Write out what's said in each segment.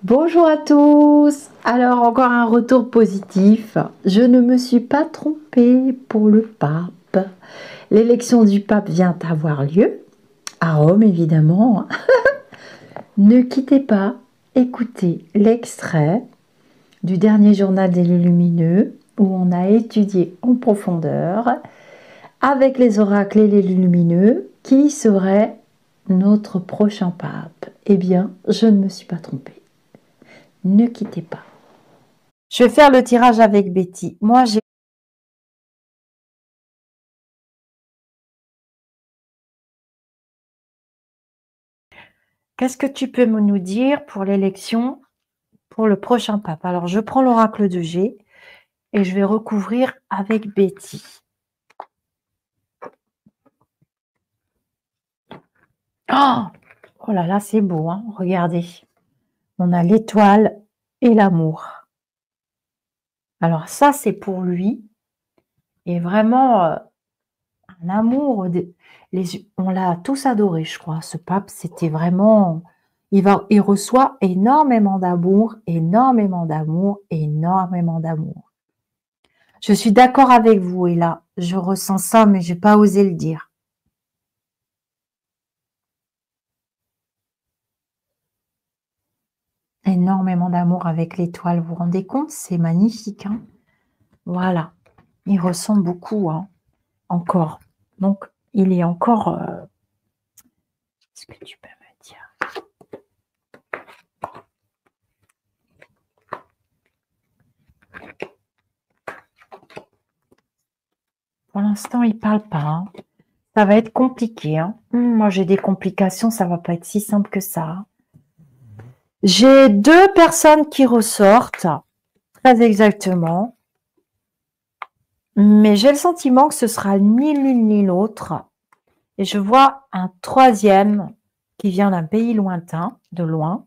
Bonjour à tous. Alors encore un retour positif. Je ne me suis pas trompée pour le pape. L'élection du pape vient avoir lieu à Rome évidemment. Ne quittez pas, écoutez l'extrait du dernier journal des Lumineux où on a étudié en profondeur avec les oracles et les lumineux qui serait notre prochain pape. Eh bien, je ne me suis pas trompée. Ne quittez pas. Je vais faire le tirage avec Betty. Moi, j'ai... Qu'est-ce que tu peux nous dire pour l'élection pour le prochain pape? Alors, je prends l'oracle de G et je vais recouvrir avec Betty. Oh, oh là là, c'est beau, hein? Regardez. On a l'étoile et l'amour. Alors ça, c'est pour lui. Et vraiment, un amour. On l'a tous adoré, je crois. Ce pape, c'était vraiment... Il reçoit énormément d'amour, énormément d'amour, énormément d'amour. Je suis d'accord avec vous, et là, je ressens ça, mais j'ai pas osé le dire. Énormément d'amour avec l'étoile, vous vous rendez compte? C'est magnifique, hein? Voilà. Il ressent beaucoup, hein, encore. Donc, il est encore... Est-ce que tu peux me dire? Pour l'instant, il parle pas, hein. Ça va être compliqué, hein. Moi, j'ai des complications, ça va pas être si simple que ça. J'ai deux personnes qui ressortent, très exactement. Mais j'ai le sentiment que ce sera ni l'une ni l'autre. Et je vois un troisième qui vient d'un pays lointain, de loin,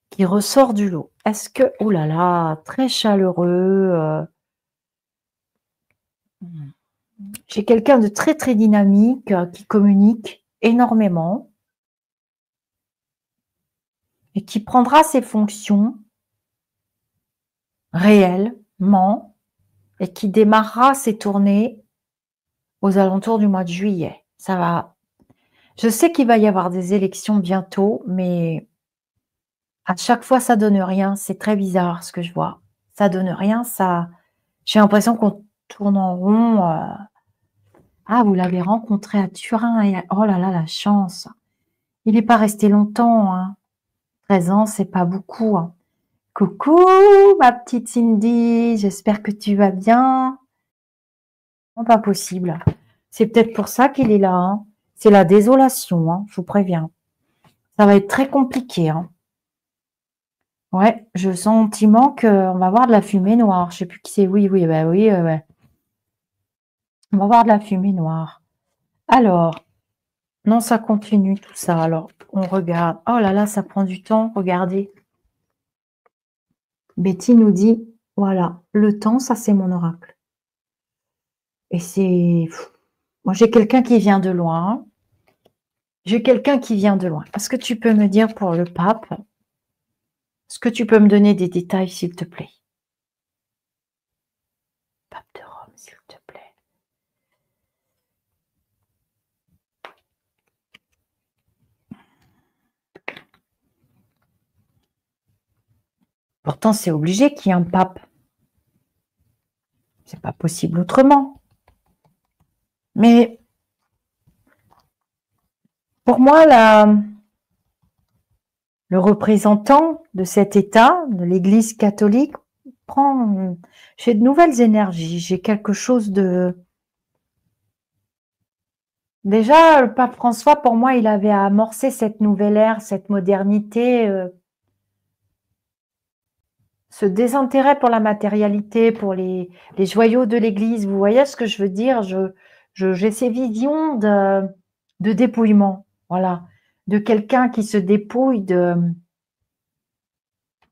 qui ressort du lot. Est-ce que... Oh là là, très chaleureux. J'ai quelqu'un de très très dynamique, qui communique énormément et qui prendra ses fonctions réellement et qui démarrera ses tournées aux alentours du mois de juillet. Ça va. Je sais qu'il va y avoir des élections bientôt, mais à chaque fois, ça donne rien. C'est très bizarre ce que je vois. Ça donne rien. Ça, j'ai l'impression qu'on tourne en rond. Ah, vous l'avez rencontré à Turin. Oh là là, la chance. Il n'est pas resté longtemps, hein. 13 ans, c'est pas beaucoup, hein. Coucou, ma petite Cindy. J'espère que tu vas bien. Non, pas possible. C'est peut-être pour ça qu'il est là, hein. C'est la désolation, hein, je vous préviens. Ça va être très compliqué, hein. Ouais, je sens le sentiment qu'on va voir de la fumée noire. Je sais plus qui c'est. Oui, oui, bah oui, ouais. On va voir de la fumée noire. Alors, non, ça continue tout ça. Alors, on regarde. Oh là là, ça prend du temps. Regardez. Betty nous dit, voilà, le temps, ça c'est mon oracle. Et c'est... Moi, j'ai quelqu'un qui vient de loin. J'ai quelqu'un qui vient de loin. Est-ce que tu peux me dire pour le pape? Est-ce que tu peux me donner des détails, s'il te plaît? Pape de Rome, s'il te plaît. Pourtant, c'est obligé qu'il y ait un pape. C'est pas possible autrement. Mais pour moi, le représentant de cet État, de l'Église catholique, prend... J'ai de nouvelles énergies. J'ai quelque chose de... Déjà, le pape François, pour moi, il avait amorcé cette nouvelle ère, cette modernité, ce désintérêt pour la matérialité, pour les joyaux de l'Église. Vous voyez ce que je veux dire? J'ai ces visions de dépouillement, voilà, de quelqu'un qui se dépouille,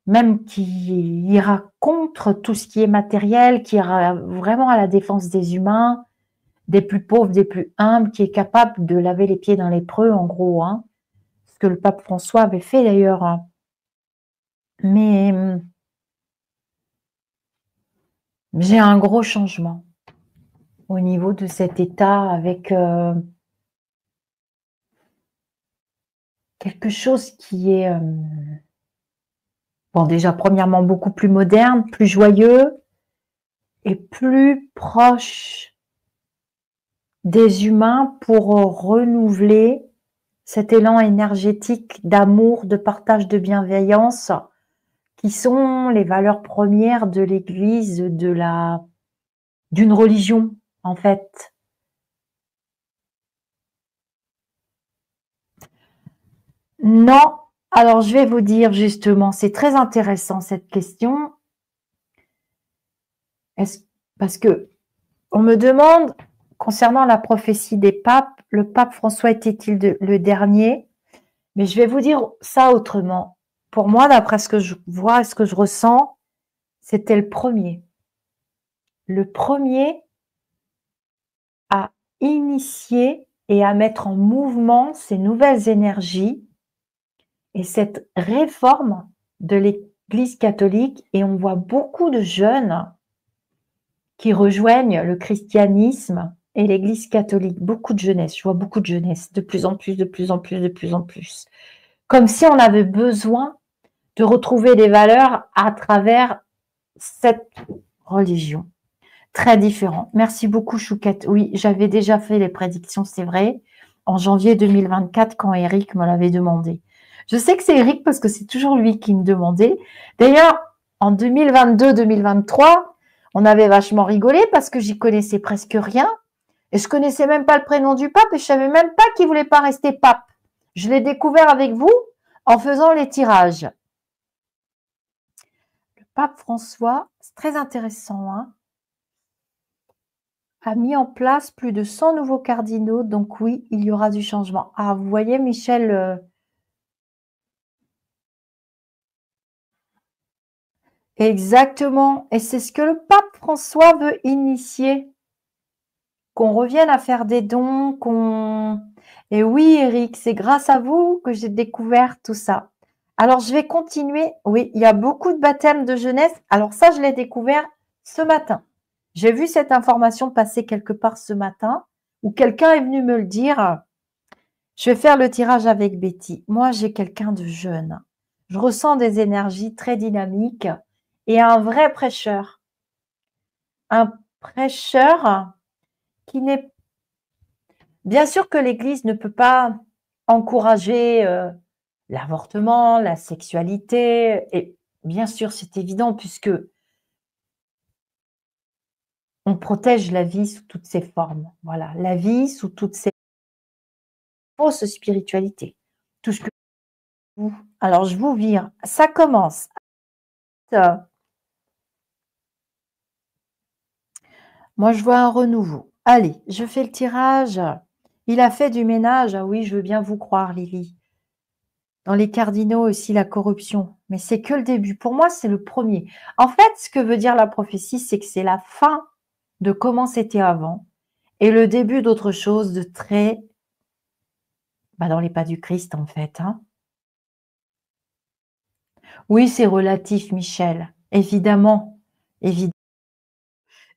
même qui ira contre tout ce qui est matériel, qui ira vraiment à la défense des humains, des plus pauvres, des plus humbles, qui est capable de laver les pieds dans les preux, en gros, hein. Ce que le pape François avait fait d'ailleurs, hein. Mais j'ai un gros changement au niveau de cet état avec quelque chose qui est, bon, déjà, premièrement, beaucoup plus moderne, plus joyeux et plus proche des humains pour renouveler cet élan énergétique d'amour, de partage, de bienveillance qui sont les valeurs premières de l'Église, d'une religion, en fait. Non, alors je vais vous dire justement, c'est très intéressant cette question. Parce que on me demande concernant la prophétie des papes, le pape François était-il le dernier? Mais je vais vous dire ça autrement. Pour moi, d'après ce que je vois et ce que je ressens, c'était le premier. Le premier à initier et à mettre en mouvement ces nouvelles énergies et cette réforme de l'Église catholique. Et on voit beaucoup de jeunes qui rejoignent le christianisme et l'Église catholique. Beaucoup de jeunesse, je vois beaucoup de jeunesse, de plus en plus, de plus en plus, de plus en plus. Comme si on avait besoin de retrouver des valeurs à travers cette religion. Très différent. Merci beaucoup, Chouquette. Oui, j'avais déjà fait les prédictions, c'est vrai, en janvier 2024, quand Eric me l'avait demandé. Je sais que c'est Eric parce que c'est toujours lui qui me demandait. D'ailleurs, en 2022-2023, on avait vachement rigolé parce que j'y connaissais presque rien. Et je connaissais même pas le prénom du pape et je savais même pas qu'il voulait pas rester pape. Je l'ai découvert avec vous en faisant les tirages. Le pape François, c'est très intéressant, hein, a mis en place plus de 100 nouveaux cardinaux, donc oui, il y aura du changement. Ah, vous voyez, Michel, exactement. Et c'est ce que le pape François veut initier, qu'on revienne à faire des dons, qu'on... Et oui, Eric, c'est grâce à vous que j'ai découvert tout ça. Alors, je vais continuer. Oui, il y a beaucoup de baptêmes de jeunesse. Alors ça, je l'ai découvert ce matin. J'ai vu cette information passer quelque part ce matin, où quelqu'un est venu me le dire. Je vais faire le tirage avec Betty. Moi, j'ai quelqu'un de jeune. Je ressens des énergies très dynamiques et un vrai prêcheur. Un prêcheur qui n'est... Bien sûr que l'Église ne peut pas encourager l'avortement, la sexualité. Et bien sûr, c'est évident puisque on protège la vie sous toutes ses formes. Voilà, la vie sous toutes ses fausses spiritualités. Tout ce que vous... Alors, je vous vire. Ça commence. Moi, je vois un renouveau. Allez, je fais le tirage. Il a fait du ménage. Ah oui, je veux bien vous croire, Lily. Dans les cardinaux aussi, la corruption. Mais c'est que le début. Pour moi, c'est le premier. En fait, ce que veut dire la prophétie, c'est que c'est la fin de comment c'était avant et le début d'autre chose de très... dans les pas du Christ, en fait. Hein. Oui, c'est relatif, Michel. Évidemment. Évidemment.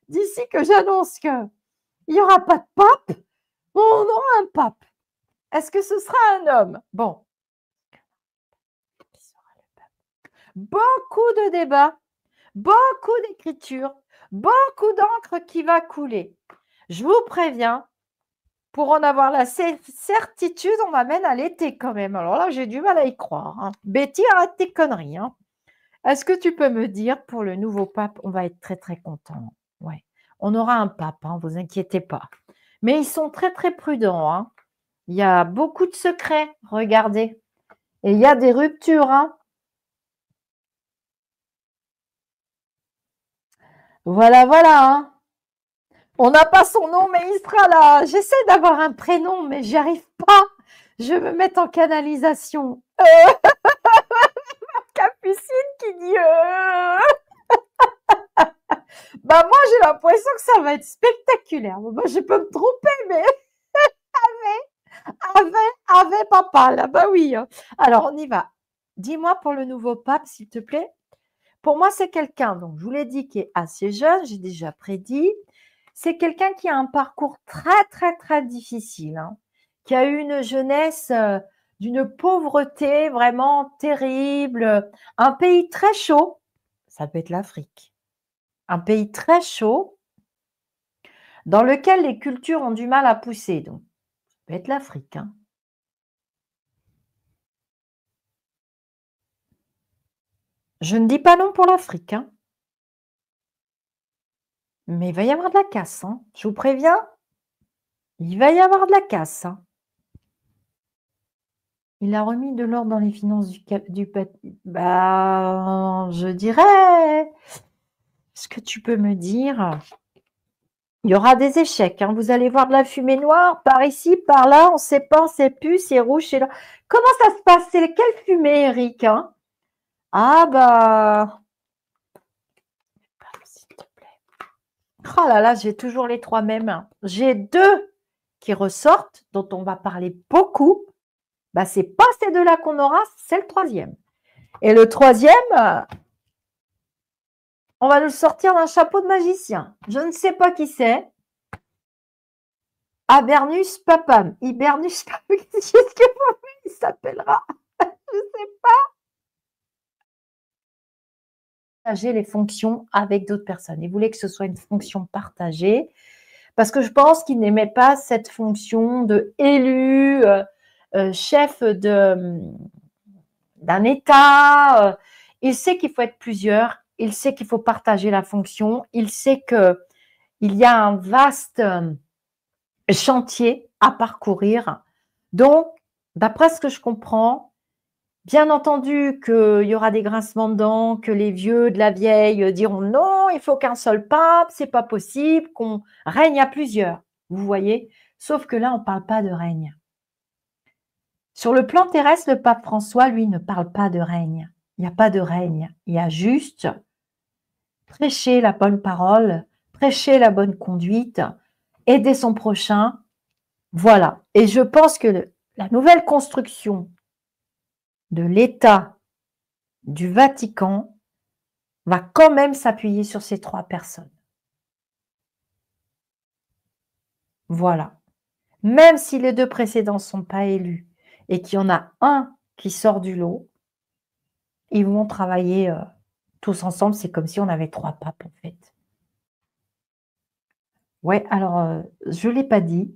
D'ici que j'annonce qu'il n'y aura pas de pape, on aura un pape. Est-ce que ce sera un homme? Bon. Beaucoup de débats, beaucoup d'écriture, beaucoup d'encre qui va couler. Je vous préviens, pour en avoir la certitude, on m'amène à l'été quand même. Alors là, j'ai du mal à y croire. Hein. Betty, arrête tes conneries. Hein. Est-ce que tu peux me dire, pour le nouveau pape, on va être très très content. Ouais. On aura un pape, hein, vous inquiétez pas. Mais ils sont très très prudents. Hein. Il y a beaucoup de secrets, regardez. Et il y a des ruptures. Hein. Voilà, voilà. Hein. On n'a pas son nom, mais il sera là. J'essaie d'avoir un prénom, mais j'y arrive pas. Je me mets en canalisation. Capucine qui dit Bah moi j'ai l'impression que ça va être spectaculaire. Moi je peux me tromper, mais avec papa là, bah oui. Alors on y va. dis-moi pour le nouveau pape, s'il te plaît. Pour moi, c'est quelqu'un, donc je vous l'ai dit, qui est assez jeune, j'ai déjà prédit. C'est quelqu'un qui a un parcours très, très, très difficile, hein, qui a eu une jeunesse d'une pauvreté vraiment terrible, un pays très chaud, ça peut être l'Afrique, un pays très chaud dans lequel les cultures ont du mal à pousser, donc ça peut être l'Afrique, hein. Je ne dis pas non pour l'Afrique, hein, mais il va y avoir de la casse, hein, je vous préviens, il va y avoir de la casse, hein. Il a remis de l'ordre dans les finances bah, je dirais, est-ce que tu peux me dire? Il y aura des échecs, hein. Vous allez voir de la fumée noire par ici, par là, on ne sait pas, on ne sait plus, c'est rouge, c'est là. Comment ça se passe? C'est quelle fumée, Eric, hein? Ah bah, s'il te plaît. Oh là là, j'ai toujours les trois mêmes, hein. J'ai deux qui ressortent, dont on va parler beaucoup. Bah, c'est pas ces deux-là qu'on aura, c'est le troisième. Et le troisième, on va nous sortir d'un chapeau de magicien. Je ne sais pas qui c'est. Abernus papam. Hibernus papam. Qu'est-ce qu'il s'appellera? Je ne sais pas. Partager les fonctions avec d'autres personnes. Il voulait que ce soit une fonction partagée parce que je pense qu'il n'aimait pas cette fonction de élu, chef d'un État. Il sait qu'il faut être plusieurs. Il sait qu'il faut partager la fonction. Il sait qu'il y a un vaste chantier à parcourir. Donc, d'après ce que je comprends, bien entendu qu'il y aura des grincements de dents, que les vieux de la vieille diront non, il faut qu'un seul pape, c'est pas possible, qu'on règne à plusieurs. Vous voyez? Sauf que là, on ne parle pas de règne. Sur le plan terrestre, le pape François, lui, ne parle pas de règne. Il n'y a pas de règne. Il y a juste prêcher la bonne parole, prêcher la bonne conduite, aider son prochain. Voilà. Et je pense que la nouvelle construction de l'État du Vatican va quand même s'appuyer sur ces trois personnes. Voilà. Même si les deux précédents ne sont pas élus et qu'il y en a un qui sort du lot, ils vont travailler tous ensemble. C'est comme si on avait trois papes, en fait. Ouais, alors, je ne l'ai pas dit,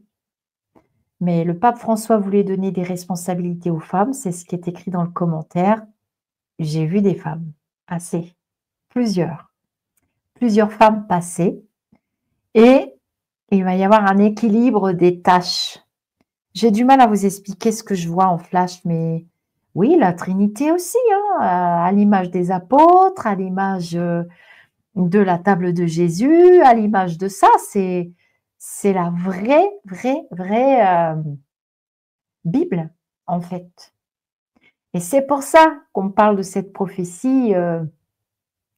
mais le pape François voulait donner des responsabilités aux femmes. C'est ce qui est écrit dans le commentaire. J'ai vu des femmes passer, plusieurs femmes passer, et il va y avoir un équilibre des tâches. J'ai du mal à vous expliquer ce que je vois en flash, mais oui, la Trinité aussi, hein, à l'image des apôtres, à l'image de la table de Jésus, à l'image de ça, c'est la vraie Bible, en fait. Et c'est pour ça qu'on parle de cette prophétie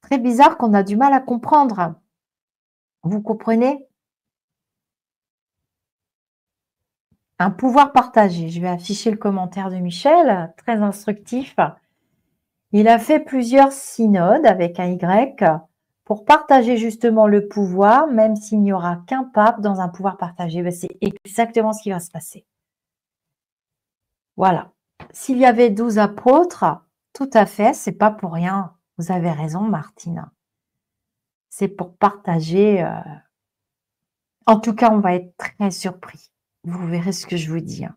très bizarre qu'on a du mal à comprendre. Vous comprenez? Un pouvoir partagé. Je vais afficher le commentaire de Michel, très instructif. Il a fait plusieurs synodes avec un Y pour partager justement le pouvoir, même s'il n'y aura qu'un pape dans un pouvoir partagé. Ben, c'est exactement ce qui va se passer. Voilà. S'il y avait 12 apôtres, tout à fait, c'est pas pour rien. Vous avez raison, Martine. C'est pour partager. En tout cas, on va être très surpris. Vous verrez ce que je vous dis. Hein.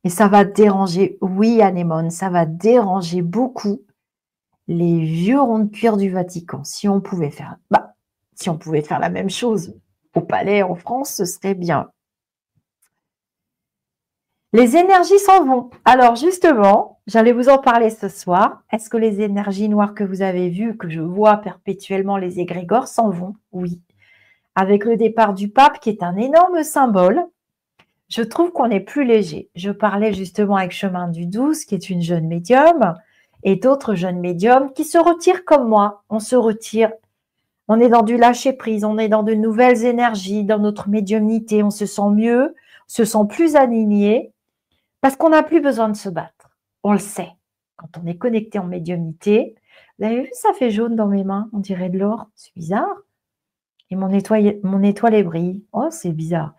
Et ça va déranger, oui, Anémone, ça va déranger beaucoup les vieux ronds de cuir du Vatican. Si on pouvait faire, si on pouvait faire la même chose au palais en France, ce serait bien. Les énergies s'en vont. Alors justement, j'allais vous en parler ce soir. Est-ce que les énergies noires que vous avez vues, que je vois perpétuellement, les égrégores, s'en vont? Oui. Avec le départ du pape, qui est un énorme symbole, je trouve qu'on est plus léger. Je parlais justement avec Chemin du 12, qui est une jeune médium, et d'autres jeunes médiums qui se retirent comme moi. On se retire. On est dans du lâcher-prise, on est dans de nouvelles énergies, dans notre médiumnité. On se sent mieux, on se sent plus aligné, parce qu'on n'a plus besoin de se battre. On le sait. quand on est connecté en médiumnité. Vous avez vu, ça fait jaune dans mes mains, on dirait de l'or, c'est bizarre. Et mon étoile elle brille. Oh, c'est bizarre.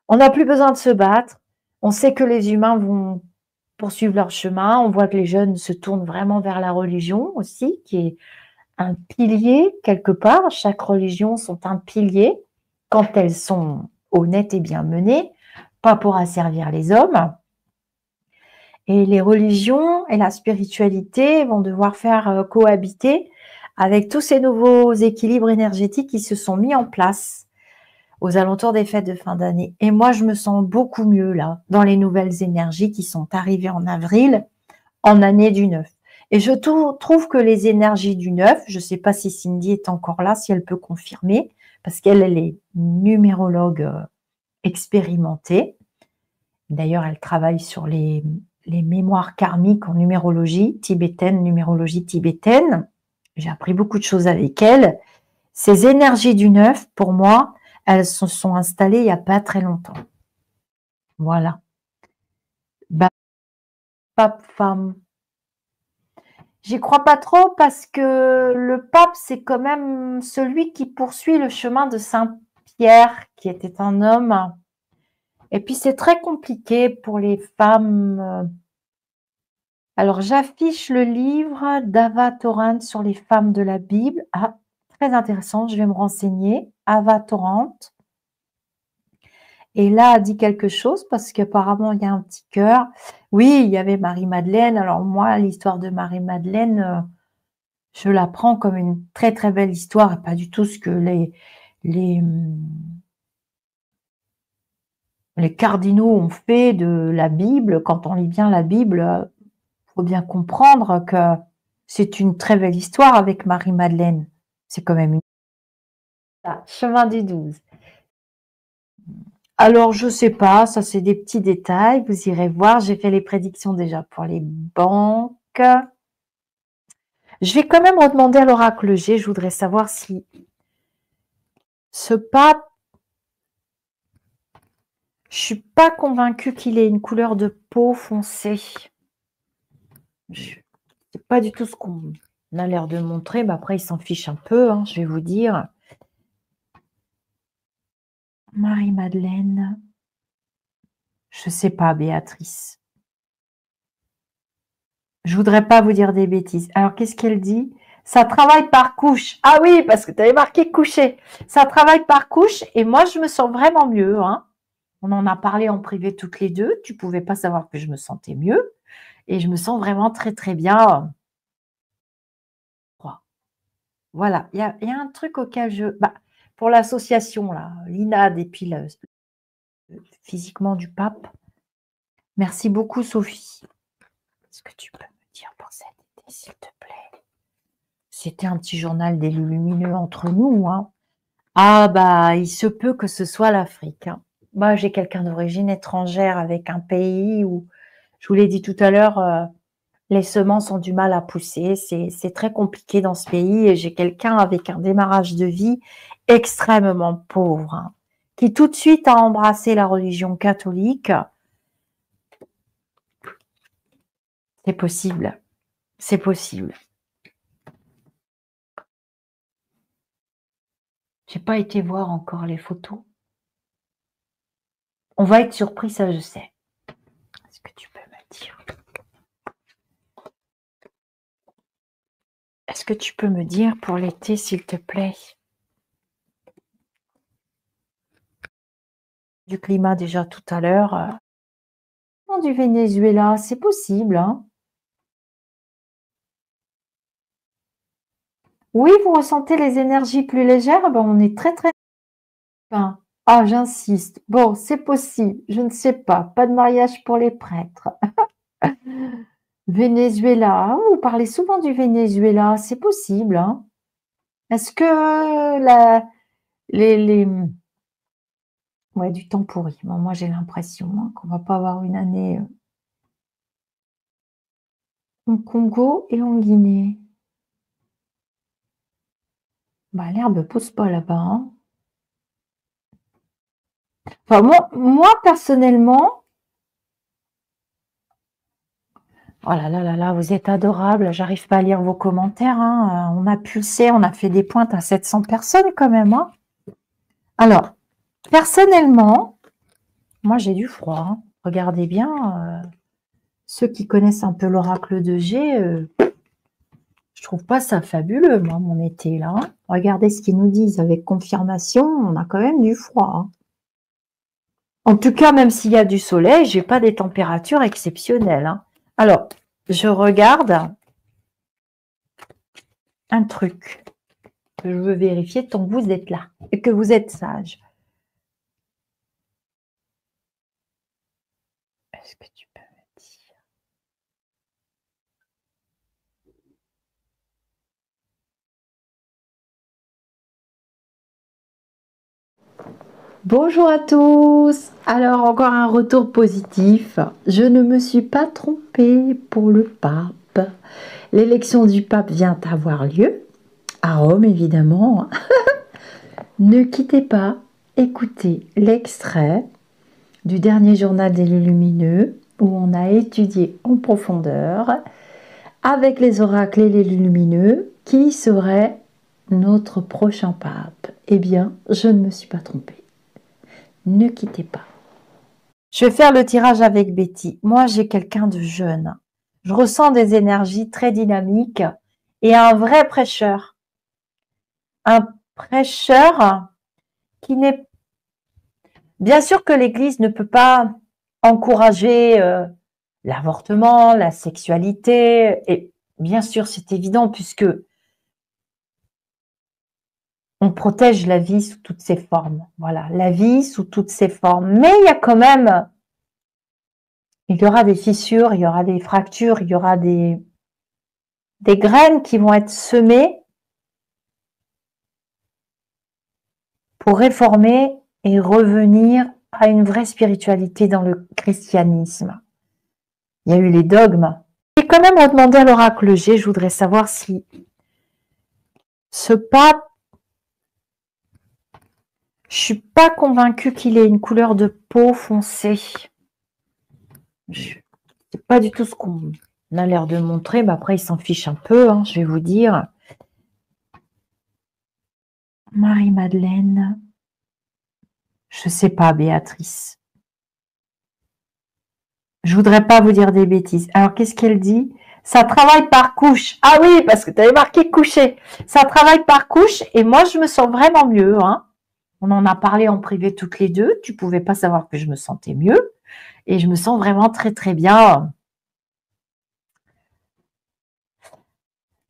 On n'a plus besoin de se battre. On sait que les humains vont poursuivre leur chemin. On voit que les jeunes se tournent vraiment vers la religion aussi, qui est un pilier quelque part. Chaque religion sont un pilier quand elles sont honnêtes et bien menées, pas pour asservir les hommes. Et les religions et la spiritualité vont devoir faire cohabiter avec tous ces nouveaux équilibres énergétiques qui se sont mis en place aux alentours des fêtes de fin d'année. Et moi, je me sens beaucoup mieux là, dans les nouvelles énergies qui sont arrivées en avril, en année du 9. Et je trouve que les énergies du 9, je ne sais pas si Cindy est encore là, si elle peut confirmer, parce qu'elle est numérologue expérimentée. D'ailleurs, elle travaille sur les mémoires karmiques en numérologie tibétaine. J'ai appris beaucoup de choses avec elle. Ces énergies du 9, pour moi, elles se sont installées il n'y a pas très longtemps. Voilà. Bah, pape femme. J'y crois pas trop parce que le pape, c'est quand même celui qui poursuit le chemin de Saint Pierre, qui était un homme. Et puis c'est très compliqué pour les femmes. Alors j'affiche le livre d'Ava Torrent sur les femmes de la Bible. Ah, très intéressant, je vais me renseigner. Ava Torrent. Et là, elle dit quelque chose parce qu'apparemment, il y a un petit cœur. Oui, il y avait Marie-Madeleine. Alors moi, l'histoire de Marie-Madeleine, je la prends comme une très très belle histoire et pas du tout ce que les, les cardinaux ont fait de la Bible. Quand on lit bien la Bible, faut bien comprendre que c'est une très belle histoire avec Marie-Madeleine. C'est quand même une... Ah, chemin du 12. Alors, je sais pas, ça c'est des petits détails, vous irez voir. J'ai fait les prédictions déjà pour les banques. Je vais quand même redemander à l'oracle G, je voudrais savoir si ce pape, je suis pas convaincue qu'il ait une couleur de peau foncée. C'est pas du tout ce qu'on a l'air de montrer, mais après il s'en fiche un peu, hein, je vais vous dire. Marie-Madeleine, je sais pas, Béatrice. Je voudrais pas vous dire des bêtises. Alors, qu'est-ce qu'elle dit? Ça travaille par couche. Ah oui, parce que tu avais marqué coucher. Ça travaille par couche et moi, je me sens vraiment mieux. Hein. On en a parlé en privé toutes les deux. Tu pouvais pas savoir que je me sentais mieux. Et je me sens vraiment très, très bien. Voilà. Il y a un truc auquel bah, pour l'association, là, l'INAD et puis physiquement du pape. Merci beaucoup, Sophie. Est-ce que tu peux me dire pour cette idée, s'il te plaît? C'était un petit journal des lumineux entre nous. Hein. Ah bah, il se peut que ce soit l'Afrique. Hein. Moi, j'ai quelqu'un d'origine étrangère avec un pays où, je vous l'ai dit tout à l'heure, les semences ont du mal à pousser. C'est très compliqué dans ce pays et j'ai quelqu'un avec un démarrage de vie extrêmement pauvre, hein, qui tout de suite a embrassé la religion catholique. C'est possible. C'est possible. J'ai pas été voir encore les photos. On va être surpris, ça je sais. Est-ce que tu peux me dire? Est-ce que tu peux me dire pour l'été, s'il te plaît? Du climat déjà tout à l'heure. Du Venezuela, c'est possible. Hein. Oui, vous ressentez les énergies plus légères? Ben, on est très très bien. Ah, j'insiste. Bon, c'est possible. Je ne sais pas. Pas de mariage pour les prêtres. Venezuela. Vous parlez souvent du Venezuela. C'est possible. Hein. Est-ce que les... Ouais, du temps pourri. Bon, moi, j'ai l'impression hein, qu'on va pas avoir une année au Congo et en Guinée. Bah, l'herbe pousse pas là-bas. Hein. Enfin, moi, personnellement, Oh là là là là, vous êtes adorables. J'arrive pas à lire vos commentaires, hein. On a pulsé, on a fait des pointes à 700 personnes quand même, hein. Alors, personnellement, moi j'ai du froid, hein. Regardez bien, ceux qui connaissent un peu l'oracle de G, je trouve pas ça fabuleux, moi, mon été là, hein. Regardez ce qu'ils nous disent avec confirmation, on a quand même du froid, hein. En tout cas, même s'il y a du soleil, j'ai pas des températures exceptionnelles, hein. Alors, je regarde un truc que je veux vérifier tant que vous êtes là et que vous êtes sage. Est-ce que tu peux me dire? Bonjour à tous. Alors encore un retour positif. Je ne me suis pas trompée pour le pape. L'élection du pape vient avoir lieu à Rome évidemment. Ne quittez pas, écoutez l'extrait du dernier journal des Lumineux où on a étudié en profondeur avec les oracles et les lumineux qui serait notre prochain pape. Eh bien, je ne me suis pas trompée. Ne quittez pas. Je vais faire le tirage avec Betty. Moi, j'ai quelqu'un de jeune. Je ressens des énergies très dynamiques et un vrai prêcheur. Un prêcheur qui n'est... Bien sûr que l'Église ne peut pas encourager l'avortement, la sexualité, et bien sûr, c'est évident puisque on protège la vie sous toutes ses formes. Voilà, la vie sous toutes ses formes. Mais il y a quand même... Il y aura des fissures, il y aura des fractures, il y aura des graines qui vont être semées pour réformer et revenir à une vraie spiritualité dans le christianisme. Il y a eu les dogmes. J'ai quand même demandé à l'oracle G, je voudrais savoir si ce pape, je suis pas convaincue qu'il ait une couleur de peau foncée. C'est pas du tout ce qu'on a l'air de montrer, mais après il s'en fiche un peu, hein, je vais vous dire. Marie-Madeleine, je sais pas, Béatrice. Je voudrais pas vous dire des bêtises. Alors, qu'est-ce qu'elle dit? Ça travaille par couche. Ah oui, parce que tu avais marqué coucher. Ça travaille par couche et moi, je me sens vraiment mieux, hein. On en a parlé en privé toutes les deux. Tu pouvais pas savoir que je me sentais mieux. Et je me sens vraiment très, très bien.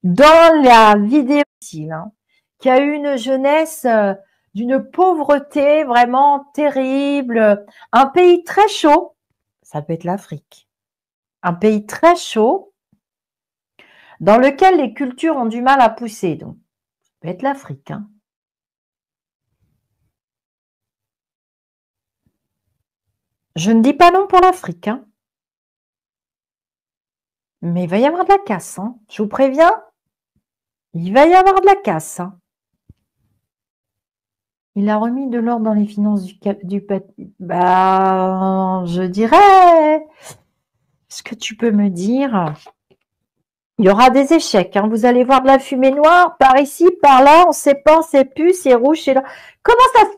Dans la vidéo, hein, qui a eu une jeunesse d'une pauvreté vraiment terrible. Un pays très chaud. Ça peut être l'Afrique. Un pays très chaud dans lequel les cultures ont du mal à pousser. Donc, ça peut être l'Afrique, hein. Je ne dis pas non pour l'Afrique, hein. Mais il va y avoir de la casse, hein. Je vous préviens, il va y avoir de la casse, hein. Il a remis de l'ordre dans les finances bah, je dirais, est-ce que tu peux me dire, il y aura des échecs, hein. Vous allez voir de la fumée noire par ici, par là, on ne sait pas, on ne sait plus, c'est rouge, c'est là. Comment ça se...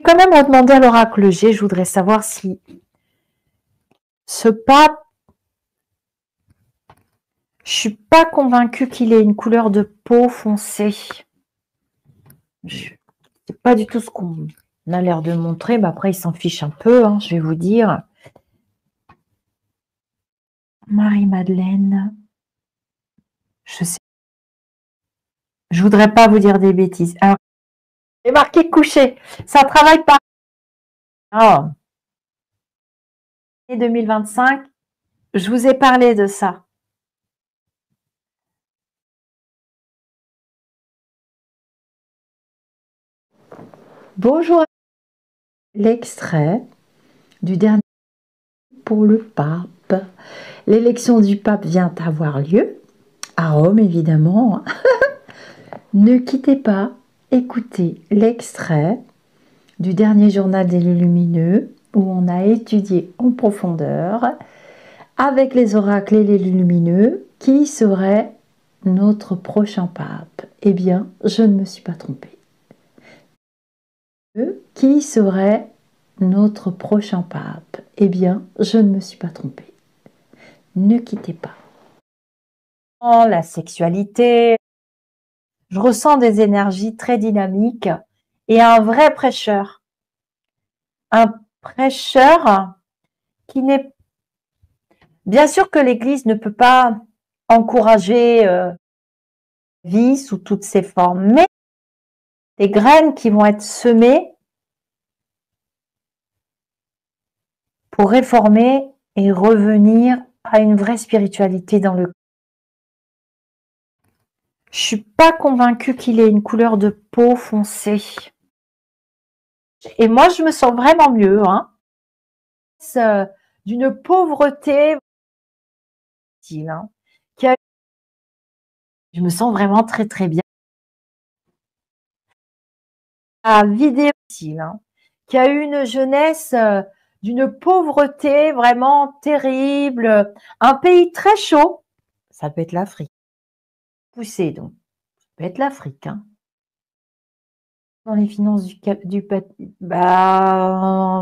Quand même redemander à l'oracle G, je voudrais savoir si ce pape, je suis pas convaincue qu'il ait une couleur de peau foncée. C'est pas du tout ce qu'on a l'air de montrer, mais après il s'en fiche un peu, hein, je vais vous dire. Marie-Madeleine, je sais. Je voudrais pas vous dire des bêtises. Alors, j'ai marqué coucher. Ça travaille pas. Oh. 2025, je vous ai parlé de ça. Bonjour. L'extrait du dernier pour le pape. L'élection du pape vient avoir lieu à Rome, évidemment. Ne quittez pas, écoutez l'extrait du dernier journal des lumineux où on a étudié en profondeur avec les oracles et les lumineux qui serait notre prochain pape. Eh bien, je ne me suis pas trompée. Qui serait notre prochain pape? Eh bien, je ne me suis pas trompée. Ne quittez pas. La sexualité, je ressens des énergies très dynamiques et un vrai prêcheur. Un prêcheur qui n'est... Bien sûr que l'Église ne peut pas encourager vie sous toutes ses formes, mais des graines qui vont être semées pour réformer et revenir à une vraie spiritualité dans le... Je suis pas convaincue qu'il ait une couleur de peau foncée. Et moi, je me sens vraiment mieux, hein. D'une pauvreté, hein, qui a... Je me sens vraiment très très bien. À vidéo, hein, qui a eu une jeunesse d'une pauvreté vraiment terrible, un pays très chaud, ça peut être l'Afrique. Poussé donc, ça peut être l'Afrique, hein. Dans les finances bah